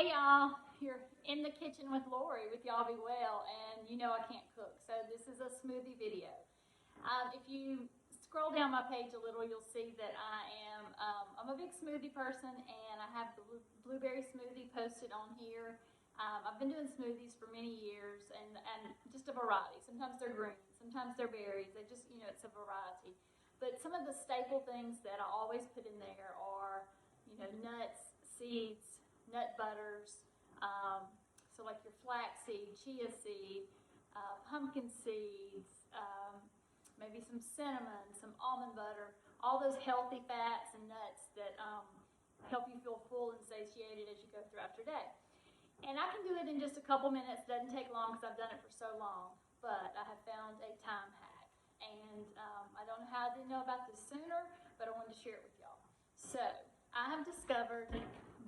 Hey y'all, you're in the kitchen with Lori with Y'all Be Well, and you know I can't cook, so this is a smoothie video. If you scroll down my page a little, you'll see that I'm a big smoothie person, and I have the blueberry smoothie posted on here. I've been doing smoothies for many years, and just a variety. Sometimes they're green, sometimes they're berries. They just, it's a variety. But some of the staple things that I always put in there are, nuts, seeds, nut butters, so like your flaxseed, chia seed, pumpkin seeds, maybe some cinnamon, some almond butter, all those healthy fats and nuts that help you feel full and satiated as you go throughout your day. And I can do it in just a couple minutes. It doesn't take long because I've done it for so long, but I have found a time hack. And I don't know how I didn't know about this sooner, but I wanted to share it with y'all. So I have discovered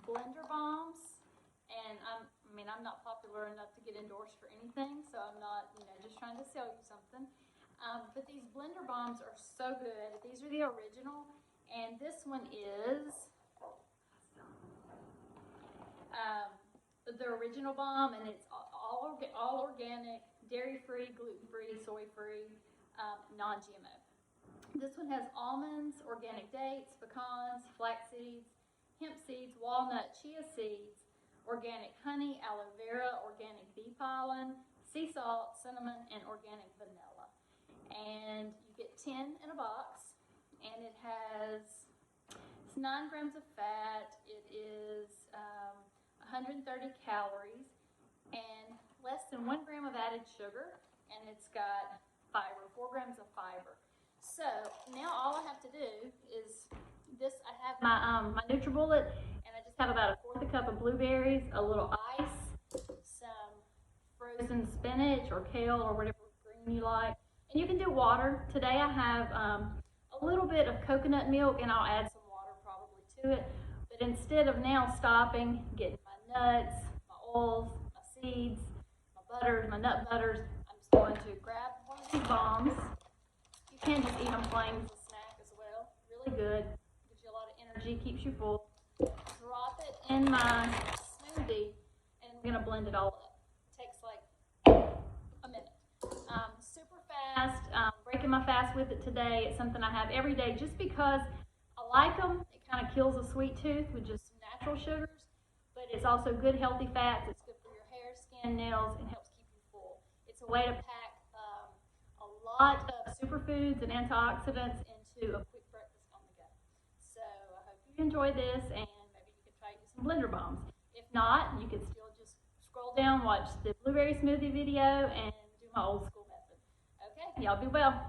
blender bombs, and I'm not popular enough to get endorsed for anything, so I'm not, just trying to sell you something. But these blender bombs are so good. These are the original, and this one is the original bomb, and it's all organic, dairy-free, gluten-free, soy-free, non-GMO. This one has almonds, organic dates, pecans, flax seeds, hemp seeds, walnut, chia seeds, organic honey, aloe vera, organic bee pollen, sea salt, cinnamon, and organic vanilla. And you get 10 in a box, and it's 9 grams of fat. It is 130 calories and less than 1 gram of added sugar, and it's got fiber, 4 grams of fiber. So now all I have to do is this. I have my NutriBullet, and I just have about 1/4 cup of blueberries, a little ice, some frozen spinach or kale or whatever green you like, and you can do water. Today I have a little bit of coconut milk, and I'll add some water probably to it. But instead of now stopping, getting my nuts, my oils, my seeds, my butters, my nut butters, I'm just going to grab one of these bombs. You can just eat them plain as a snack as well. Really good. Gives you a lot of energy, keeps you full. Drop it in my smoothie, and I'm going to blend it all up. It takes like a minute. Super fast. Breaking my fast with it today. It's something I have every day just because I like them. It kind of kills a sweet tooth with just some natural sugars, but it's also good healthy fats. It's good for your hair, skin, nails, and helps keep you full. It's a way to pack a lot of superfoods and antioxidants into a quick breakfast on the go. So I hope you enjoy this, and maybe you can try to do some blender bombs. If not, you can still just scroll down, watch the blueberry smoothie video, and do my old school method. Okay, y'all be well.